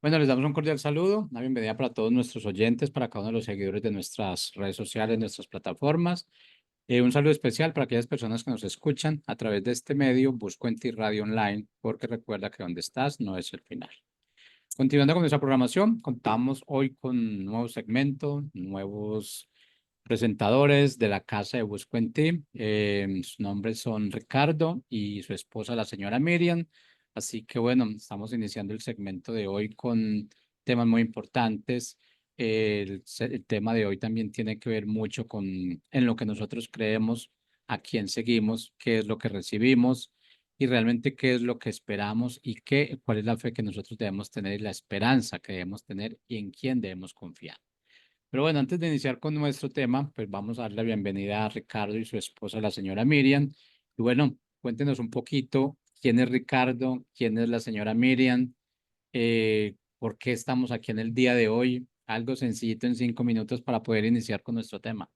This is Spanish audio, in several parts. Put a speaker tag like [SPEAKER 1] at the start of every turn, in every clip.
[SPEAKER 1] Bueno, les damos un cordial saludo, una bienvenida para todos nuestros oyentes, para cada uno de los seguidores de nuestras redes sociales, nuestras plataformas. Un saludo especial para aquellas personas que nos escuchan a través de este medio, Busco en Ti Radio Online, porque recuerda que donde estás no es el final. Continuando con nuestra programación, contamos hoy con un nuevo segmento, nuevos presentadores de la casa de Busco en Ti. Sus nombres son Ricardo y su esposa, la señora Miriam. Así que bueno, estamos iniciando el segmento de hoy con temas muy importantes. El tema de hoy también tiene que ver mucho con en lo que nosotros creemos, a quién seguimos, qué es lo que recibimos y realmente qué es lo que esperamos y cuál es la fe que nosotros debemos tener y la esperanza que debemos tener y en quién debemos confiar. Pero bueno, antes de iniciar con nuestro tema, pues vamos a dar la bienvenida a Ricardo y su esposa, la señora Miriam. Y bueno, cuéntenos un poquito quién es Ricardo, quién es la señora Miriam, por qué estamos aquí en el día de hoy. Algo sencillito en 5 minutos para poder iniciar con nuestro tema.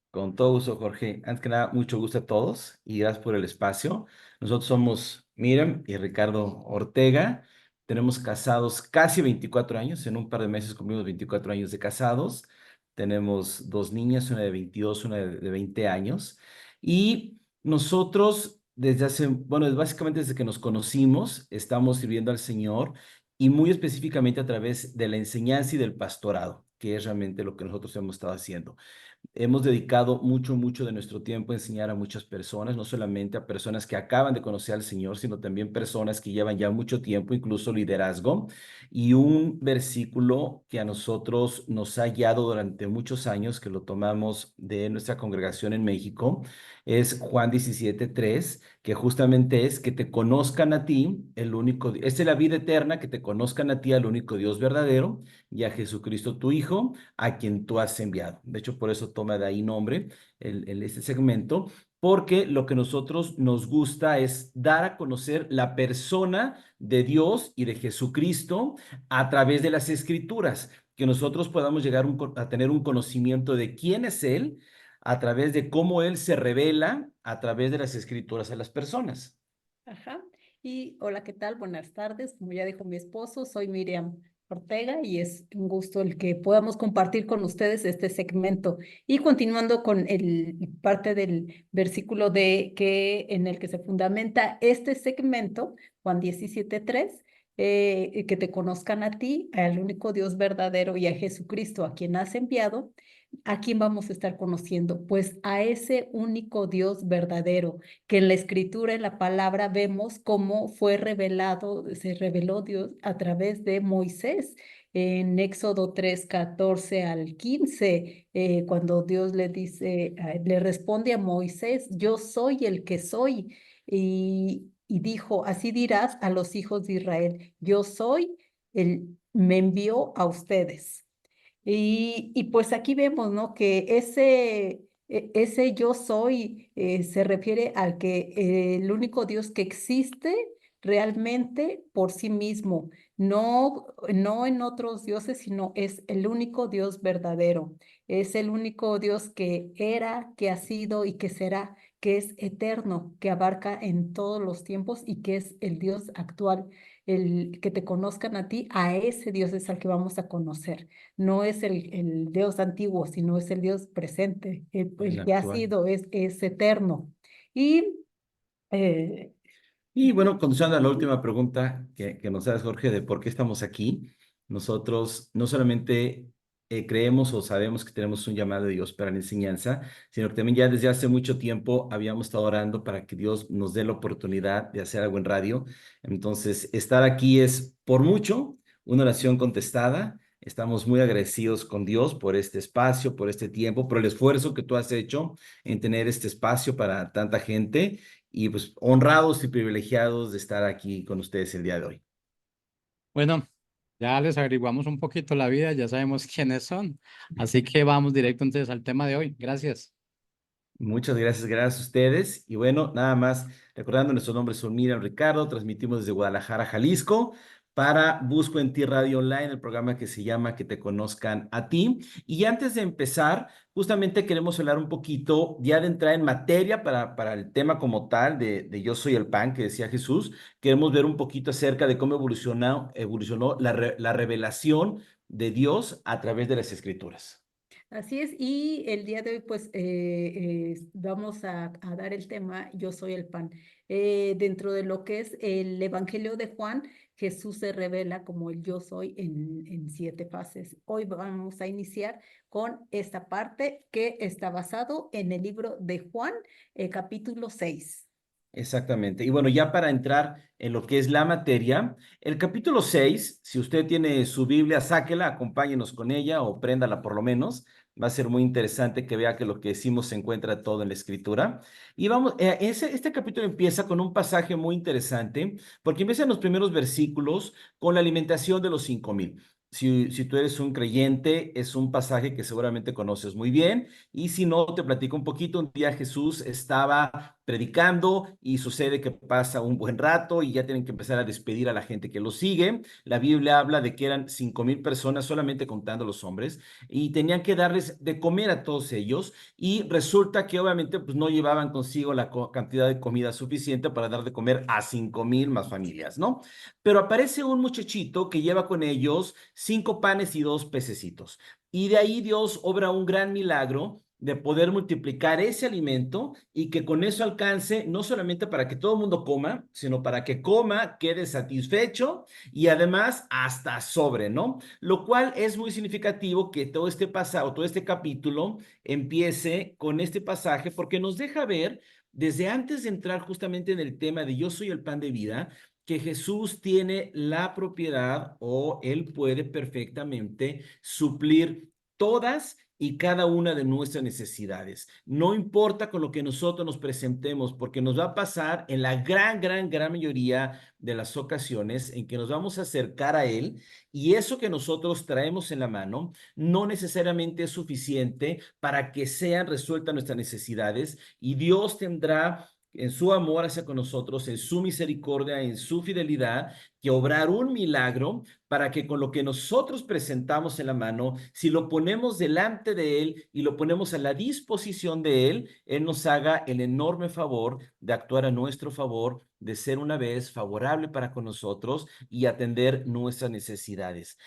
[SPEAKER 2] Con todo gusto, Jorge. Antes que nada, mucho gusto a todos y gracias por el espacio. Nosotros somos Miriam y Ricardo Ortega. Tenemos casados casi 24 años. En un par de meses cumplimos 24 años de casados. Tenemos dos niñas, una de 22, una de 20 años. Y nosotros, básicamente desde que nos conocimos, estamos sirviendo al Señor y muy específicamente a través de la enseñanza y del pastorado, que es realmente lo que nosotros hemos estado haciendo. Hemos dedicado mucho de nuestro tiempo a enseñar a muchas personas, no solamente a personas que acaban de conocer al Señor, sino también personas que llevan ya mucho tiempo, incluso liderazgo. Y un versículo que a nosotros nos ha guiado durante muchos años, que lo tomamos de nuestra congregación en México, es Juan 17:3, que justamente es que te conozcan a ti, el único, esta es la vida eterna, que te conozcan a ti, al único Dios verdadero, y a Jesucristo tu Hijo a quien tú has enviado. De hecho, por eso toma de ahí nombre este segmento, porque lo que nosotros nos gusta es dar a conocer la persona de Dios y de Jesucristo a través de las Escrituras, que nosotros podamos llegar a tener un conocimiento de quién es Él a través de cómo Él se revela a través de las Escrituras a las personas.
[SPEAKER 3] Ajá. Y hola, ¿qué tal? Buenas tardes. Como ya dijo mi esposo, soy Miriam Ortega y es un gusto el que podamos compartir con ustedes este segmento. Y continuando con el parte del versículo en el que se fundamenta este segmento, Juan 17:3, que te conozcan a ti, al único Dios verdadero y a Jesucristo, a quien has enviado. ¿A quién vamos a estar conociendo? Pues a ese único Dios verdadero que en la escritura, en la palabra, vemos cómo fue revelado, se reveló Dios a través de Moisés. En Éxodo 3:14 al 15, cuando Dios le dice, le responde a Moisés, yo soy el que soy. Y dijo, así dirás a los hijos de Israel, yo soy, me envió a ustedes. Y pues aquí vemos, ¿no? Que ese yo soy se refiere al que el único Dios que existe realmente por sí mismo, no en otros dioses, sino es el único Dios verdadero. Es el único Dios que era, que ha sido y que será, que es eterno, que abarca en todos los tiempos y que es el Dios actual. El que te conozcan a ti, a ese Dios es al que vamos a conocer. No es el Dios antiguo, sino es el Dios presente,
[SPEAKER 2] El
[SPEAKER 3] el que ha
[SPEAKER 2] actual.
[SPEAKER 3] sido, es eterno. Y eh,
[SPEAKER 2] Y bueno, contestando a la última pregunta que nos haces, Jorge, de por qué estamos aquí, nosotros no solamente creemos o sabemos que tenemos un llamado de Dios para la enseñanza, sino que también ya desde hace mucho tiempo habíamos estado orando para que Dios nos dé la oportunidad de hacer algo en radio. Entonces, estar aquí es por mucho una oración contestada. Estamos muy agradecidos con Dios por este espacio, por este tiempo, por el esfuerzo que tú has hecho en tener este espacio para tanta gente y pues honrados y privilegiados de estar aquí con ustedes el día de hoy.
[SPEAKER 1] Bueno, ya les averiguamos un poquito la vida, ya sabemos quiénes son. Así que vamos directo entonces al tema de hoy. Gracias.
[SPEAKER 2] Muchas gracias, gracias a ustedes. Y bueno, nada más recordando, nuestros nombres son Miriam Ricardo, transmitimos desde Guadalajara, Jalisco. para Busco en Ti Radio Online, el programa que se llama Que te conozcan a ti. Y antes de empezar, justamente queremos hablar un poquito, ya de entrar en materia para el tema como tal de Yo soy el pan que decía Jesús. Queremos ver un poquito acerca de cómo evolucionó la revelación de Dios a través de las Escrituras.
[SPEAKER 3] Así es, y el día de hoy pues vamos a dar el tema Yo soy el pan. Dentro de lo que es el Evangelio de Juan, Jesús se revela como el Yo soy en 7 fases. Hoy vamos a iniciar con esta parte que está basado en el libro de Juan, capítulo 6.
[SPEAKER 2] Exactamente. Y bueno, ya para entrar en lo que es la materia, el capítulo 6, si usted tiene su Biblia, sáquela, acompáñenos con ella o préndala por lo menos. Va a ser muy interesante que vea que lo que decimos se encuentra todo en la Escritura. Y vamos, este capítulo empieza con un pasaje muy interesante, porque empieza en los primeros versículos con la alimentación de los 5,000. Si tú eres un creyente, es un pasaje que seguramente conoces muy bien. Y si no, te platico un poquito. Un día Jesús estaba predicando y sucede que pasa un buen rato y ya tienen que empezar a despedir a la gente que lo sigue. La Biblia habla de que eran 5,000 personas, solamente contando los hombres, y tenían que darles de comer a todos ellos. Y resulta que obviamente pues no llevaban consigo la cantidad de comida suficiente para dar de comer a 5,000 más familias, ¿no? Pero aparece un muchachito que lleva con ellos 5 panes y 2 pececitos. Y de ahí Dios obra un gran milagro de poder multiplicar ese alimento y que con eso alcance no solamente para que todo el mundo coma, sino para que coma, quede satisfecho y además hasta sobre, ¿no? Lo cual es muy significativo que todo este pasado, todo este capítulo empiece con este pasaje porque nos deja ver desde antes de entrar justamente en el tema de yo soy el pan de vida, que Jesús tiene la propiedad o él puede perfectamente suplir todas y cada una de nuestras necesidades. No importa con lo que nosotros nos presentemos, porque nos va a pasar en la gran mayoría de las ocasiones en que nos vamos a acercar a Él y eso que nosotros traemos en la mano no necesariamente es suficiente para que sean resueltas nuestras necesidades y Dios tendrá en su amor hacia con nosotros, en su misericordia, en su fidelidad, que obrar un milagro para que con lo que nosotros presentamos en la mano, si lo ponemos delante de Él y lo ponemos a la disposición de Él, Él nos haga el enorme favor de actuar a nuestro favor, de ser una vez favorable para con nosotros y atender nuestras necesidades.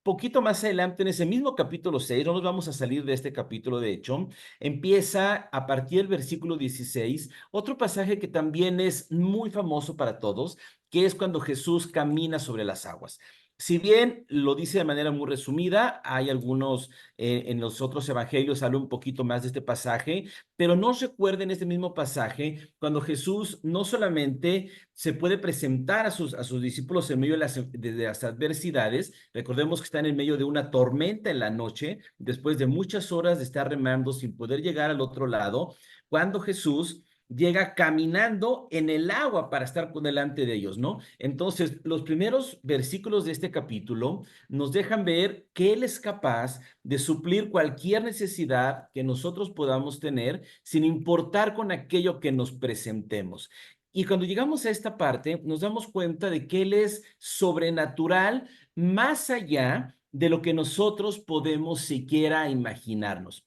[SPEAKER 2] Poquito más adelante, en ese mismo capítulo 6, no nos vamos a salir de este capítulo, de hecho, empieza a partir del versículo 16, otro pasaje que también es muy famoso para todos, que es cuando Jesús camina sobre las aguas. Si bien lo dice de manera muy resumida, hay algunos en los otros evangelios habla un poquito más de este pasaje, pero nos recuerden este mismo pasaje cuando Jesús no solamente se puede presentar a sus discípulos en medio de las adversidades. Recordemos que están en medio de una tormenta en la noche, después de muchas horas de estar remando sin poder llegar al otro lado, cuando Jesús llega caminando en el agua para estar delante de ellos, ¿no? Entonces, los primeros versículos de este capítulo nos dejan ver que Él es capaz de suplir cualquier necesidad que nosotros podamos tener, sin importar con aquello que nos presentemos. Y cuando llegamos a esta parte, nos damos cuenta de que Él es sobrenatural más allá de lo que nosotros podemos siquiera imaginarnos.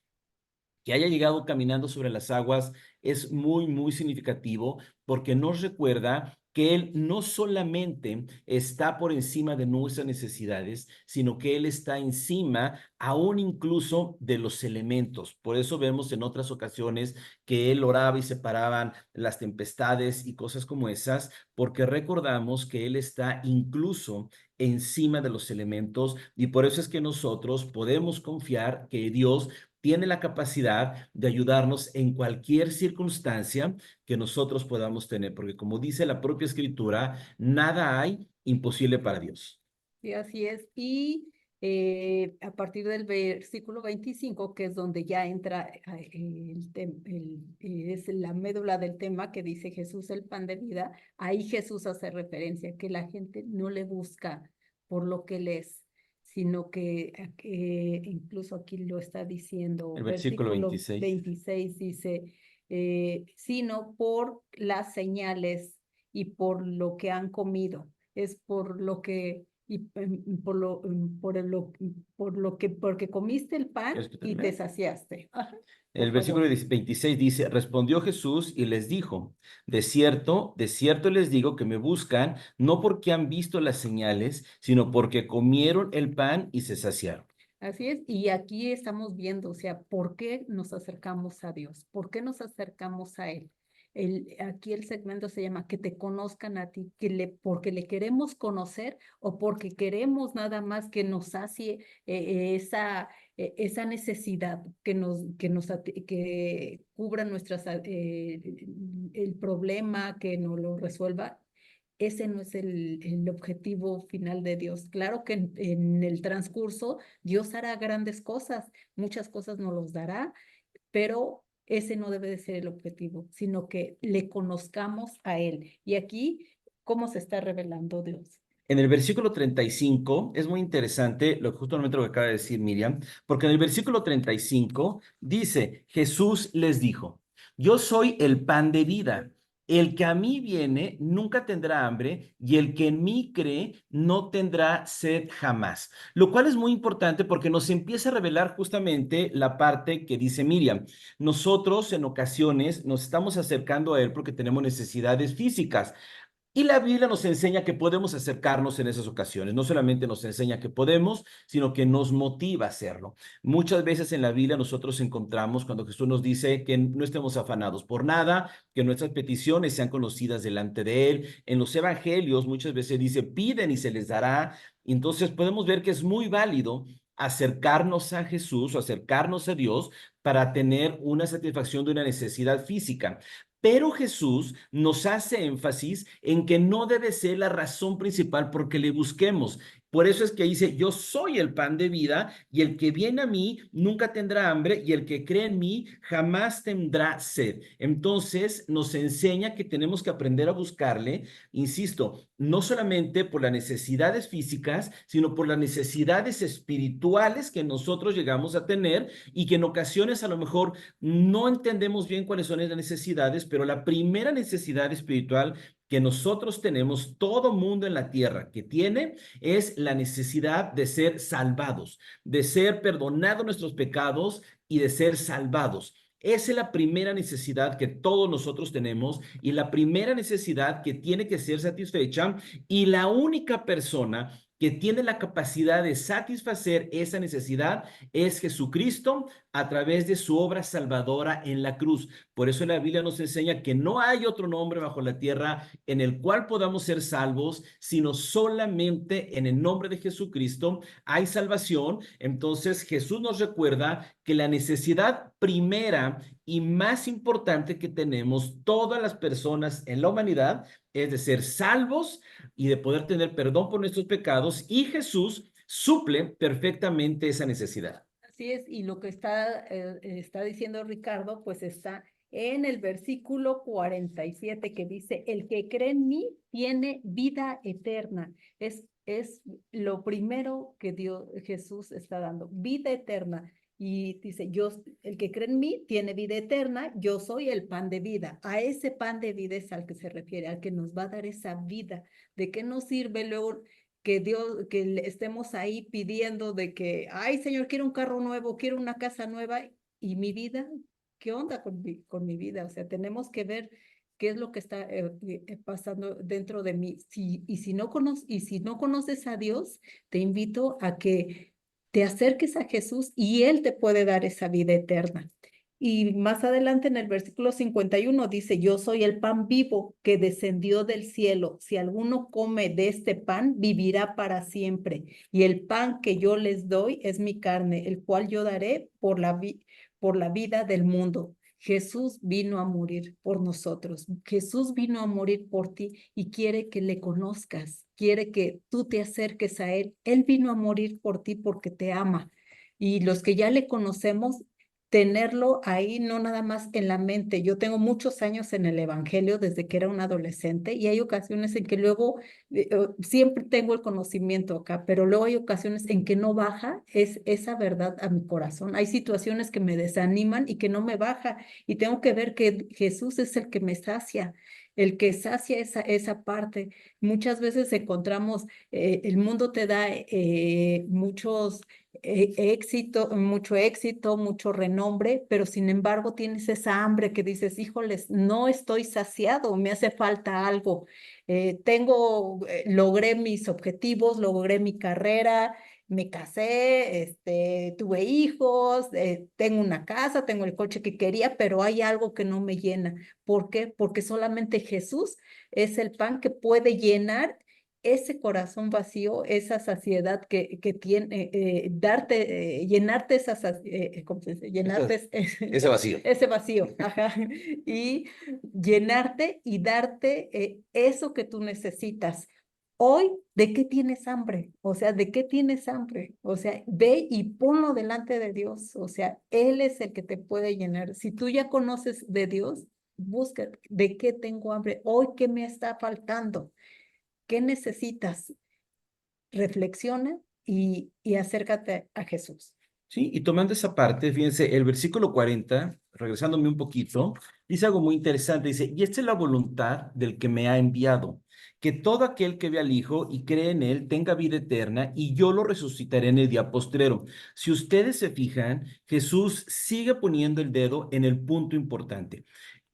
[SPEAKER 2] Que haya llegado caminando sobre las aguas es muy significativo porque nos recuerda que Él no solamente está por encima de nuestras necesidades, sino que Él está encima aún incluso de los elementos. Por eso vemos en otras ocasiones que Él oraba y separaban las tempestades y cosas como esas, porque recordamos que Él está incluso encima de los elementos y por eso es que nosotros podemos confiar que Dios tiene la capacidad de ayudarnos en cualquier circunstancia que nosotros podamos tener, porque como dice la propia Escritura, nada hay imposible para Dios.
[SPEAKER 3] Sí, así es. Y a partir del versículo 25, que es donde ya entra es la médula del tema que dice Jesús el pan de vida, ahí Jesús hace referencia que la gente no le busca por lo que él es, sino que incluso aquí lo está diciendo,
[SPEAKER 2] El versículo
[SPEAKER 3] versículo
[SPEAKER 2] 26.
[SPEAKER 3] 26 dice, sino por las señales y por lo que han comido es por lo que, porque comiste el pan
[SPEAKER 2] ¿Quieres que
[SPEAKER 3] y te
[SPEAKER 2] termine?
[SPEAKER 3] saciaste. Ajá,
[SPEAKER 2] El
[SPEAKER 3] por
[SPEAKER 2] versículo
[SPEAKER 3] favor.
[SPEAKER 2] 26 dice, respondió Jesús y les dijo, de cierto les digo que me buscan, no porque han visto las señales, sino porque comieron el pan y se saciaron.
[SPEAKER 3] Así es, y aquí estamos viendo, o sea, ¿por qué nos acercamos a Dios? ¿Por qué nos acercamos a Él? Aquí el segmento se llama que te conozcan a ti, porque le queremos conocer o porque queremos nada más que nos sacie esa necesidad, que cubra el problema, que nos lo resuelva. Ese no es el objetivo final de Dios. Claro que en el transcurso Dios hará grandes cosas, muchas cosas nos los dará, pero ese no debe de ser el objetivo, sino que le conozcamos a Él. Y aquí, ¿cómo se está revelando Dios?
[SPEAKER 2] En el versículo 35 es muy interesante justamente lo que acaba de decir Miriam, porque en el versículo 35 dice, Jesús les dijo, yo soy el pan de vida. El que a mí viene nunca tendrá hambre y el que en mí cree no tendrá sed jamás. Lo cual es muy importante porque nos empieza a revelar justamente la parte que dice Miriam. Nosotros en ocasiones nos estamos acercando a Él porque tenemos necesidades físicas. Y la Biblia nos enseña que podemos acercarnos en esas ocasiones. No solamente nos enseña que podemos, sino que nos motiva a hacerlo. Muchas veces en la Biblia nosotros encontramos cuando Jesús nos dice que no estemos afanados por nada, que nuestras peticiones sean conocidas delante de Él. En los evangelios muchas veces dice, piden y se les dará. Entonces podemos ver que es muy válido acercarnos a Jesús o acercarnos a Dios para tener una satisfacción de una necesidad física. Pero Jesús nos hace énfasis en que no debe ser la razón principal porque le busquemos. Por eso es que dice, yo soy el pan de vida y el que viene a mí nunca tendrá hambre y el que cree en mí jamás tendrá sed. Entonces nos enseña que tenemos que aprender a buscarle, insisto, no solamente por las necesidades físicas, sino por las necesidades espirituales que nosotros llegamos a tener y que en ocasiones a lo mejor no entendemos bien cuáles son esas necesidades, pero la primera necesidad espiritual que nosotros tenemos, todo mundo en la tierra que tiene, es la necesidad de ser salvados, de ser perdonados nuestros pecados y de ser salvados. Esa es la primera necesidad que todos nosotros tenemos y la primera necesidad que tiene que ser satisfecha y la única persona que tiene la capacidad de satisfacer esa necesidad es Jesucristo a través de su obra salvadora en la cruz. Por eso la Biblia nos enseña que no hay otro nombre bajo la tierra en el cual podamos ser salvos, sino solamente en el nombre de Jesucristo hay salvación. Entonces Jesús nos recuerda que la necesidad primera y más importante que tenemos todas las personas en la humanidad es de ser salvos y de poder tener perdón por nuestros pecados, y Jesús suple perfectamente esa necesidad.
[SPEAKER 3] Así es, y lo que está diciendo Ricardo, pues está en el versículo 47 que dice, el que cree en mí tiene vida eterna. Es lo primero que Jesús está dando, vida eterna. Y dice, el que cree en mí tiene vida eterna, yo soy el pan de vida. A ese pan de vida es al que se refiere, al que nos va a dar esa vida. ¿De qué nos sirve luego que estemos ahí pidiendo de que, ay, Señor, quiero un carro nuevo, quiero una casa nueva y mi vida? ¿Qué onda con mi vida? O sea, tenemos que ver qué es lo que está pasando dentro de mí. Y si no conoces a Dios, te invito a que te acerques a Jesús y Él te puede dar esa vida eterna. Y más adelante en el versículo 51 dice, yo soy el pan vivo que descendió del cielo. Si alguno come de este pan, vivirá para siempre. Y el pan que yo les doy es mi carne, el cual yo daré por la vida del mundo. Jesús vino a morir por nosotros. Jesús vino a morir por ti y quiere que le conozcas, quiere que tú te acerques a Él. Él vino a morir por ti porque te ama. Y los que ya le conocemos, tenerlo ahí, no nada más en la mente. Yo tengo muchos años en el Evangelio desde que era un adolescente y hay ocasiones en que luego siempre tengo el conocimiento acá, pero luego hay ocasiones en que no baja esa verdad a mi corazón. Hay situaciones que me desaniman y que no me baja y tengo que ver que Jesús es el que me sacia. el que sacia esa parte. Muchas veces encontramos, el mundo te da mucho éxito, mucho renombre, pero sin embargo tienes esa hambre que dices, híjoles, no estoy saciado, me hace falta algo. Logré mis objetivos, logré mi carrera, me casé, tuve hijos, tengo una casa, tengo el coche que quería, pero hay algo que no me llena. ¿Por qué? Porque solamente Jesús es el pan que puede llenar ese corazón vacío, esa saciedad que tiene, llenarte ¿cómo se dice? Llenarte
[SPEAKER 2] Ese vacío.
[SPEAKER 3] ese vacío, ajá, y llenarte y darte eso que tú necesitas. Hoy, ¿de qué tienes hambre? O sea, ¿de qué tienes hambre? O sea, ve y ponlo delante de Dios. O sea, Él es el que te puede llenar. Si tú ya conoces de Dios, busca de qué tengo hambre. Hoy, ¿qué me está faltando? ¿Qué necesitas? Reflexiona y acércate a Jesús.
[SPEAKER 2] Sí, y tomando esa parte, fíjense, el versículo 40, regresándome un poquito, dice algo muy interesante, dice, y esta es la voluntad del que me ha enviado, que todo aquel que ve al Hijo y cree en Él tenga vida eterna, y yo lo resucitaré en el día postrero. Si ustedes se fijan, Jesús sigue poniendo el dedo en el punto importante.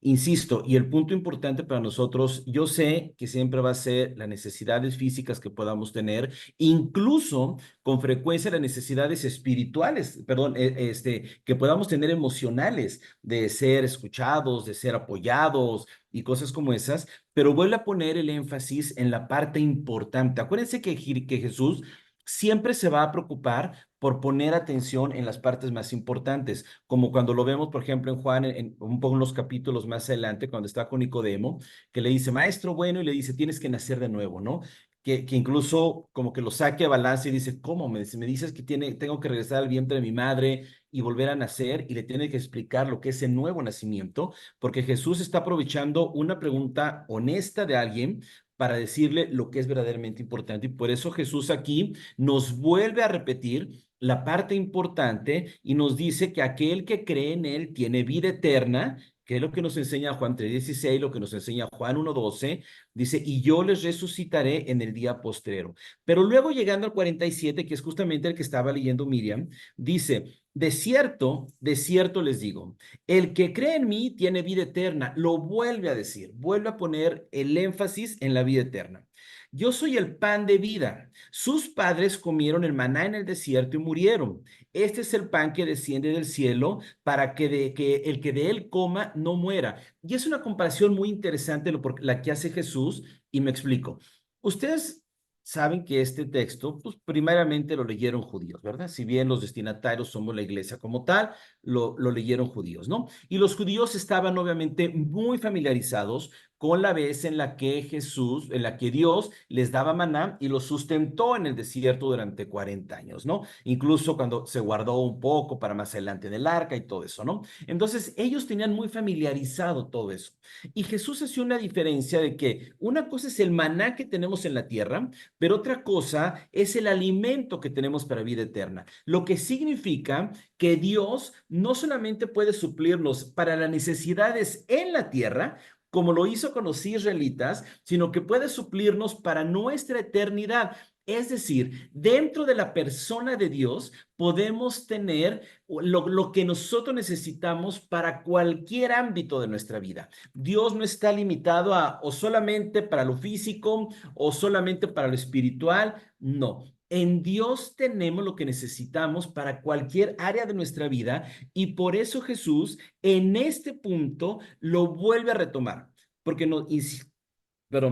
[SPEAKER 2] Insisto, y el punto importante para nosotros, yo sé que siempre va a ser las necesidades físicas que podamos tener, incluso con frecuencia las necesidades espirituales, perdón, que podamos tener emocionales, de ser escuchados, de ser apoyados y cosas como esas, pero vuelve a poner el énfasis en la parte importante. Acuérdense que Jesús siempre se va a preocupar por poner atención en las partes más importantes, como cuando lo vemos, por ejemplo, en Juan, un poco en los capítulos más adelante, cuando está con Nicodemo, que le dice, maestro bueno, y le dice, tienes que nacer de nuevo, ¿no? Que incluso como que lo saque a balance y dice, ¿cómo? Me dices que tengo que regresar al vientre de mi madre y volver a nacer, y le tiene que explicar lo que es el nuevo nacimiento, porque Jesús está aprovechando una pregunta honesta de alguien para decirle lo que es verdaderamente importante. Y por eso Jesús aquí nos vuelve a repetir la parte importante y nos dice que aquel que cree en él tiene vida eterna, que es lo que nos enseña Juan 3:16, lo que nos enseña Juan 1:12, dice, y yo les resucitaré en el día postrero. Pero luego llegando al 47, que es justamente el que estaba leyendo Miriam, dice, de cierto les digo, el que cree en mí tiene vida eterna. Lo vuelve a decir, vuelve a poner el énfasis en la vida eterna. Yo soy el pan de vida. Sus padres comieron el maná en el desierto y murieron. Este es el pan que desciende del cielo para que el que de él coma no muera. Y es una comparación muy interesante la que hace Jesús, y me explico. Ustedes saben que este texto, pues primeramente lo leyeron judíos, ¿verdad? Si bien los destinatarios somos la iglesia como tal, lo leyeron judíos, ¿no? Y los judíos estaban obviamente muy familiarizados con la vez en la que en la que Dios les daba maná y los sustentó en el desierto durante 40 años, ¿no? Incluso cuando se guardó un poco para más adelante en el arca y todo eso, ¿no? Entonces ellos tenían muy familiarizado todo eso. Y Jesús hacía una diferencia de que una cosa es el maná que tenemos en la tierra, pero otra cosa es el alimento que tenemos para vida eterna, lo que significa que Dios no solamente puede suplirnos para las necesidades en la tierra, como lo hizo con los israelitas, sino que puede suplirnos para nuestra eternidad. Es decir, dentro de la persona de Dios podemos tener lo que nosotros necesitamos para cualquier ámbito de nuestra vida. Dios no está limitado a o solamente para lo físico o solamente para lo espiritual. No. En Dios tenemos lo que necesitamos para cualquier área de nuestra vida, y por eso Jesús en este punto lo vuelve a retomar, porque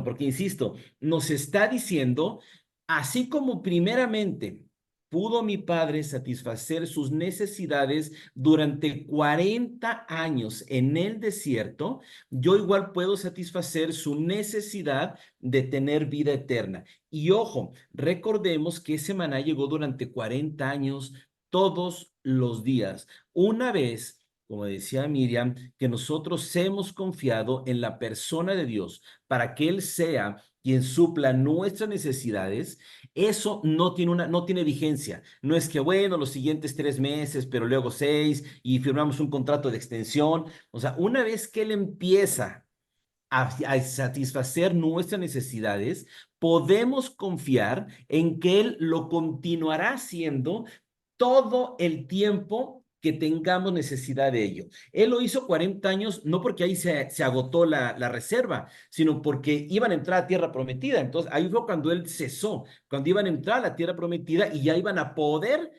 [SPEAKER 2] porque insisto, nos está diciendo, así como primeramente pudo mi Padre satisfacer sus necesidades durante 40 años en el desierto, yo igual puedo satisfacer su necesidad de tener vida eterna. Y ojo, recordemos que ese maná llegó durante 40 años todos los días. Una vez, como decía Miriam, que nosotros hemos confiado en la persona de Dios para que Él sea quien supla nuestras necesidades, eso no tiene vigencia. No es que, bueno, los siguientes 3 meses, pero luego 6, y firmamos un contrato de extensión. O sea, una vez que Él empieza a satisfacer nuestras necesidades, podemos confiar en que Él lo continuará haciendo todo el tiempo que tengamos necesidad de ello. Él lo hizo 40 años, no porque ahí se agotó la reserva, sino porque iban a entrar a tierra prometida. Entonces, ahí fue cuando Él cesó, cuando iban a entrar a la tierra prometida y ya iban a poder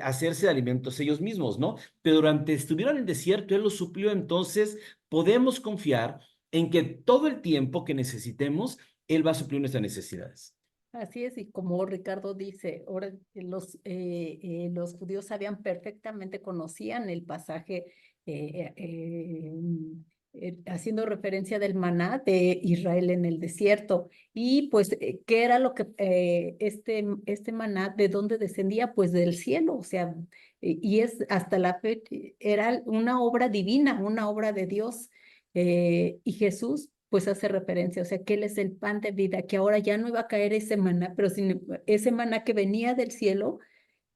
[SPEAKER 2] hacerse de alimentos ellos mismos, ¿no? Pero durante estuvieron en el desierto, Él los suplió. Entonces, podemos confiar en que todo el tiempo que necesitemos, Él va a suplir nuestras necesidades.
[SPEAKER 3] Así es, y como Ricardo dice, ahora los judíos sabían perfectamente, conocían el pasaje haciendo referencia del maná de Israel en el desierto. Y pues, ¿qué era lo que este maná, de dónde descendía? Pues del cielo, o sea, y es hasta la fecha, era una obra divina, una obra de Dios. Y Jesús pues hace referencia, o sea, que Él es el pan de vida, que ahora ya no iba a caer ese maná, pero ese maná que venía del cielo,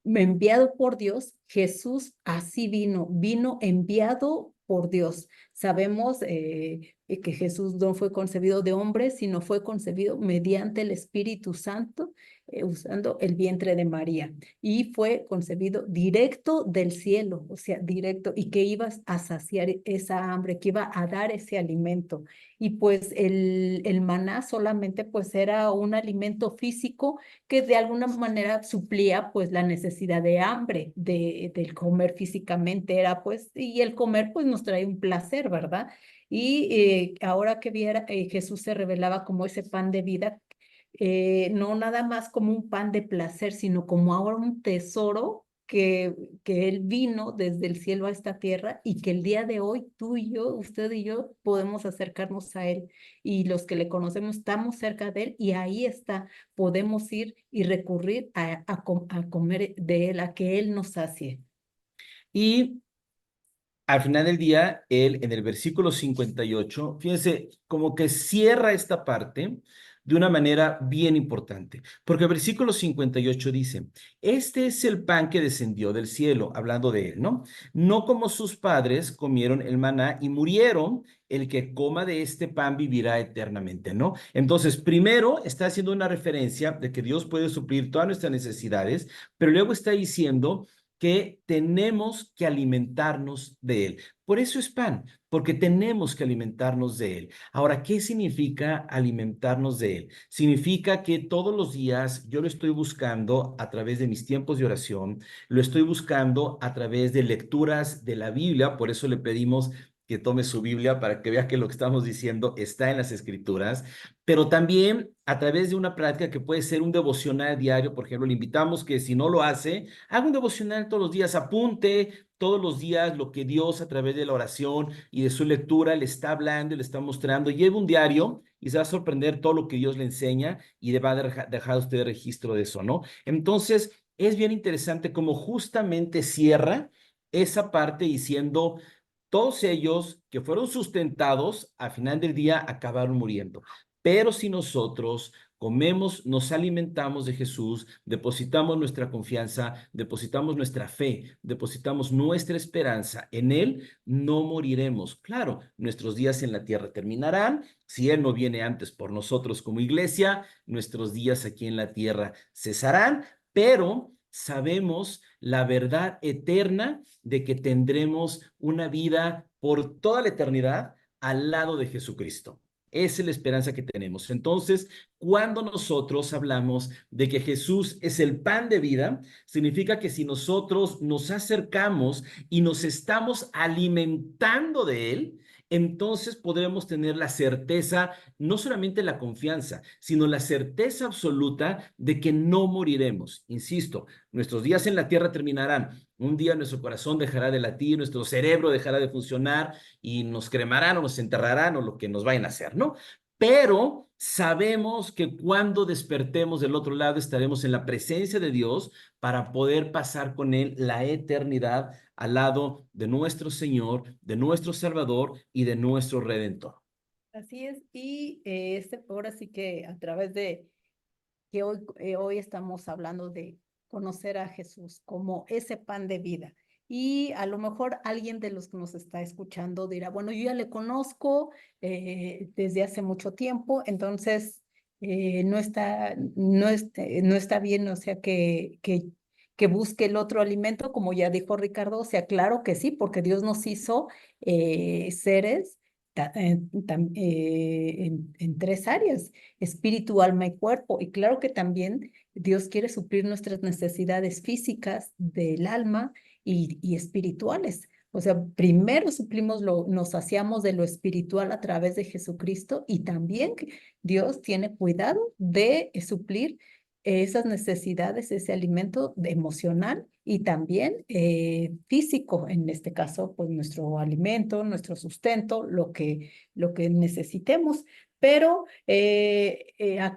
[SPEAKER 3] enviado por Dios. Jesús así vino enviado por Dios. Sabemos que Jesús no fue concebido de hombre, sino fue concebido mediante el Espíritu Santo, usando el vientre de María. Y fue concebido directo del cielo, o sea, directo, y que iba a saciar esa hambre, que iba a dar ese alimento. Y pues el maná solamente pues era un alimento físico que de alguna manera suplía pues la necesidad de hambre, del comer físicamente, era pues, y el comer pues nos trae un placer, ¿verdad? Y ahora que Jesús se revelaba como ese pan de vida, no nada más como un pan de placer, sino como ahora un tesoro que Él vino desde el cielo a esta tierra y que el día de hoy tú y yo, usted y yo, podemos acercarnos a Él. Y los que le conocemos estamos cerca de Él y ahí está, podemos ir y recurrir a comer de Él, a que Él nos sacie.
[SPEAKER 2] Y al final del día, él en el versículo 58, fíjense, como que cierra esta parte de una manera bien importante, porque el versículo 58 dice, este es el pan que descendió del cielo, hablando de él, ¿no? No como sus padres comieron el maná y murieron, el que coma de este pan vivirá eternamente, ¿no? Entonces, primero está haciendo una referencia de que Dios puede suplir todas nuestras necesidades, pero luego está diciendo que tenemos que alimentarnos de él. Por eso es pan, porque tenemos que alimentarnos de él. Ahora, ¿qué significa alimentarnos de él? Significa que todos los días yo lo estoy buscando a través de mis tiempos de oración, lo estoy buscando a través de lecturas de la Biblia, por eso le pedimos que tome su Biblia para que vea que lo que estamos diciendo está en las Escrituras, pero también a través de una práctica que puede ser un devocional diario. Por ejemplo, le invitamos que si no lo hace, haga un devocional todos los días, apunte todos los días lo que Dios a través de la oración y de su lectura le está hablando y le está mostrando. Lleve un diario y se va a sorprender todo lo que Dios le enseña y le va a dejar usted registro de eso, ¿no? Entonces, es bien interesante cómo justamente cierra esa parte diciendo, todos ellos que fueron sustentados, al final del día acabaron muriendo. Pero si nosotros comemos, nos alimentamos de Jesús, depositamos nuestra confianza, depositamos nuestra fe, depositamos nuestra esperanza en Él, no moriremos. Claro, nuestros días en la tierra terminarán. Si Él no viene antes por nosotros como iglesia, nuestros días aquí en la tierra cesarán, pero sabemos la verdad eterna de que tendremos una vida por toda la eternidad al lado de Jesucristo. Esa es la esperanza que tenemos. Entonces, cuando nosotros hablamos de que Jesús es el pan de vida, significa que si nosotros nos acercamos y nos estamos alimentando de Él, entonces podremos tener la certeza, no solamente la confianza, sino la certeza absoluta de que no moriremos. Insisto, nuestros días en la tierra terminarán. Un día nuestro corazón dejará de latir, nuestro cerebro dejará de funcionar y nos cremarán o nos enterrarán o lo que nos vayan a hacer, ¿no? Pero sabemos que cuando despertemos del otro lado estaremos en la presencia de Dios para poder pasar con Él la eternidad al lado de nuestro Señor, de nuestro Salvador y de nuestro Redentor.
[SPEAKER 3] Así es, y ahora sí que a través de que hoy estamos hablando de conocer a Jesús como ese pan de vida, Y a lo mejor alguien de los que nos está escuchando dirá, bueno, yo ya le conozco desde hace mucho tiempo, entonces no está bien, o sea, que busque el otro alimento, como ya dijo Ricardo, o sea, claro que sí, porque Dios nos hizo seres en tres áreas, espíritu, alma y cuerpo. Y claro que también Dios quiere suplir nuestras necesidades físicas del alma y espirituales. O sea, primero nos saciamos de lo espiritual a través de Jesucristo y también Dios tiene cuidado de suplir esas necesidades, ese alimento emocional y también físico, en este caso, pues nuestro alimento, nuestro sustento, lo que necesitemos. Pero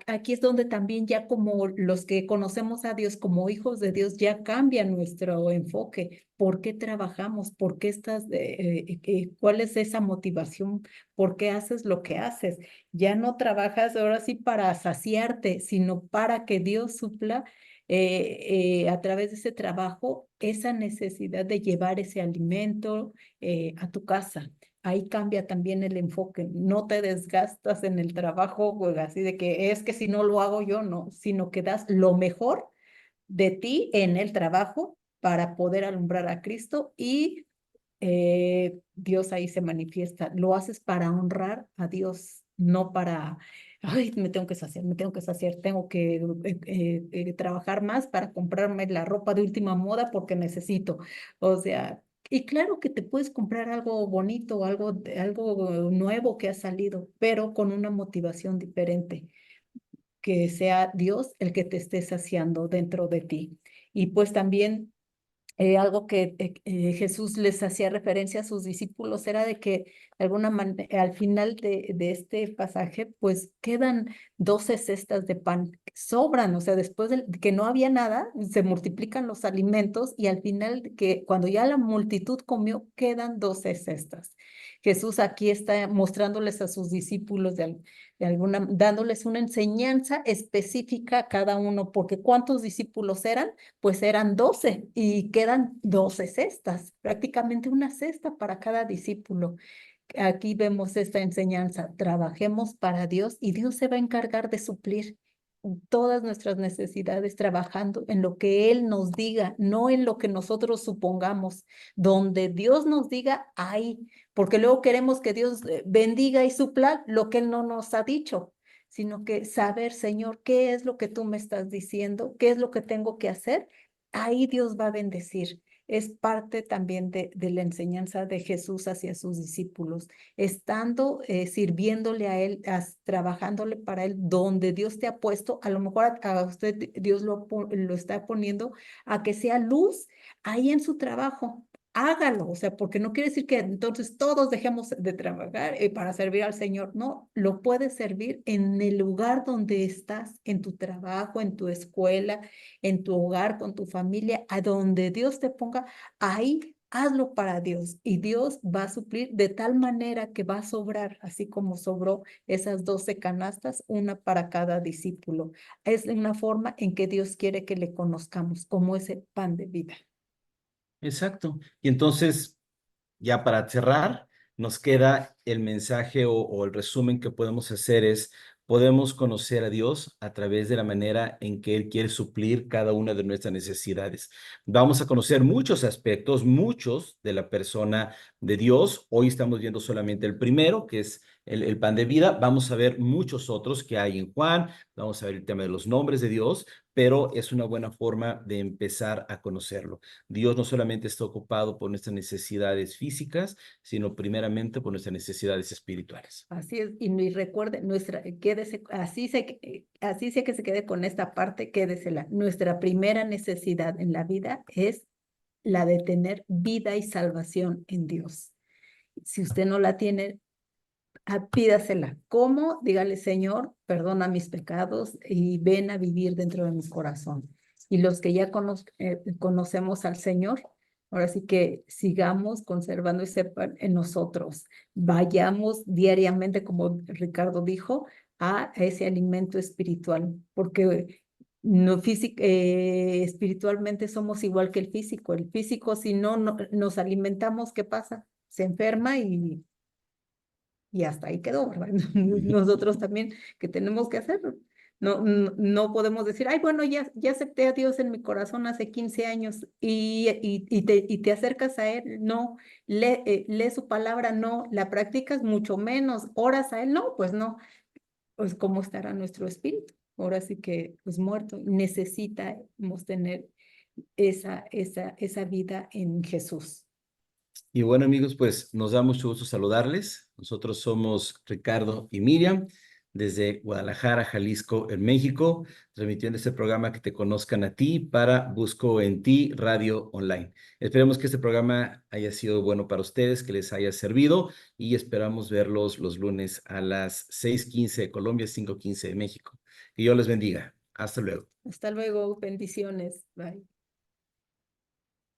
[SPEAKER 3] aquí es donde también ya como los que conocemos a Dios como hijos de Dios ya cambia nuestro enfoque. ¿Por qué trabajamos? ¿Por qué cuál es esa motivación? ¿Por qué haces lo que haces? Ya no trabajas ahora sí para saciarte, sino para que Dios supla a través de ese trabajo esa necesidad de llevar ese alimento a tu casa. Ahí cambia también el enfoque. No te desgastas en el trabajo, pues, así de que es que si no lo hago yo, no, sino que das lo mejor de ti en el trabajo para poder alumbrar a Cristo y Dios ahí se manifiesta. Lo haces para honrar a Dios, no para, ay, me tengo que saciar, tengo que trabajar más para comprarme la ropa de última moda porque necesito. O sea, y claro que te puedes comprar algo bonito, algo nuevo que ha salido, pero con una motivación diferente, que sea Dios el que te esté saciando dentro de ti. Y pues también algo que Jesús les hacía referencia a sus discípulos era de que de alguna manera al final de este pasaje pues quedan 12 cestas de pan, que sobran, o sea, después de que no había nada, se multiplican los alimentos y al final que cuando ya la multitud comió quedan 12 cestas. Jesús aquí está mostrándoles a sus discípulos dándoles una enseñanza específica a cada uno, porque ¿cuántos discípulos eran? Pues eran 12 y quedan 12 cestas, prácticamente una cesta para cada discípulo. Aquí vemos esta enseñanza, trabajemos para Dios y Dios se va a encargar de suplir todas nuestras necesidades trabajando en lo que Él nos diga, no en lo que nosotros supongamos. Donde Dios nos diga, ahí, porque luego queremos que Dios bendiga y supla lo que Él no nos ha dicho, sino que saber, Señor, qué es lo que tú me estás diciendo, qué es lo que tengo que hacer, ahí Dios va a bendecir. Es parte también de la enseñanza de Jesús hacia sus discípulos, estando sirviéndole a Él, trabajándole para Él, donde Dios te ha puesto, a lo mejor a usted Dios lo está poniendo a que sea luz ahí en su trabajo. Hágalo, o sea, porque no quiere decir que entonces todos dejemos de trabajar para servir al Señor. No, lo puedes servir en el lugar donde estás, en tu trabajo, en tu escuela, en tu hogar, con tu familia, a donde Dios te ponga, ahí hazlo para Dios y Dios va a suplir de tal manera que va a sobrar, así como sobró esas 12 canastas, una para cada discípulo. Es una forma en que Dios quiere que le conozcamos como ese pan de vida.
[SPEAKER 2] Exacto. Y entonces, ya para cerrar, nos queda el mensaje o el resumen que podemos hacer es, podemos conocer a Dios a través de la manera en que Él quiere suplir cada una de nuestras necesidades. Vamos a conocer muchos aspectos, muchos de la persona de Dios. Hoy estamos viendo solamente el primero, que es el pan de vida. Vamos a ver muchos otros que hay en Juan. Vamos a ver el tema de los nombres de Dios, pero es una buena forma de empezar a conocerlo. Dios no solamente está ocupado por nuestras necesidades físicas, sino primeramente por nuestras necesidades espirituales.
[SPEAKER 3] Así es, y recuerde, quédese, así sé que se quede con esta parte, quédesela. Nuestra primera necesidad en la vida es la de tener vida y salvación en Dios. Si usted no la tiene, pídasela. ¿Cómo? Dígale, Señor, perdona mis pecados y ven a vivir dentro de mi corazón. Y los que ya conocemos al Señor, ahora sí que sigamos conservando ese pan en nosotros. Vayamos diariamente, como Ricardo dijo, a ese alimento espiritual, porque no espiritualmente somos igual que el físico. El físico, si no nos alimentamos, ¿qué pasa? Se enferma y hasta ahí quedó, ¿verdad? Nosotros también, ¿qué tenemos que hacer? No podemos decir, ay, bueno, ya acepté a Dios en mi corazón hace 15 años y te acercas a Él. No, lee su palabra, no, la practicas mucho menos, oras a Él, no, pues no. Pues cómo estará nuestro espíritu. Ahora sí que, pues muerto, necesitamos tener esa vida en Jesús.
[SPEAKER 2] Y bueno, amigos, pues nos da mucho gusto saludarles. Nosotros somos Ricardo y Miriam desde Guadalajara, Jalisco, en México, transmitiendo este programa Que Te Conozcan a Ti para Busco en Ti Radio Online. Esperemos que este programa haya sido bueno para ustedes, que les haya servido y esperamos verlos los lunes a las 6:15 de Colombia, 5:15 de México. Que Dios les bendiga. Hasta luego.
[SPEAKER 3] Hasta luego, bendiciones. Bye.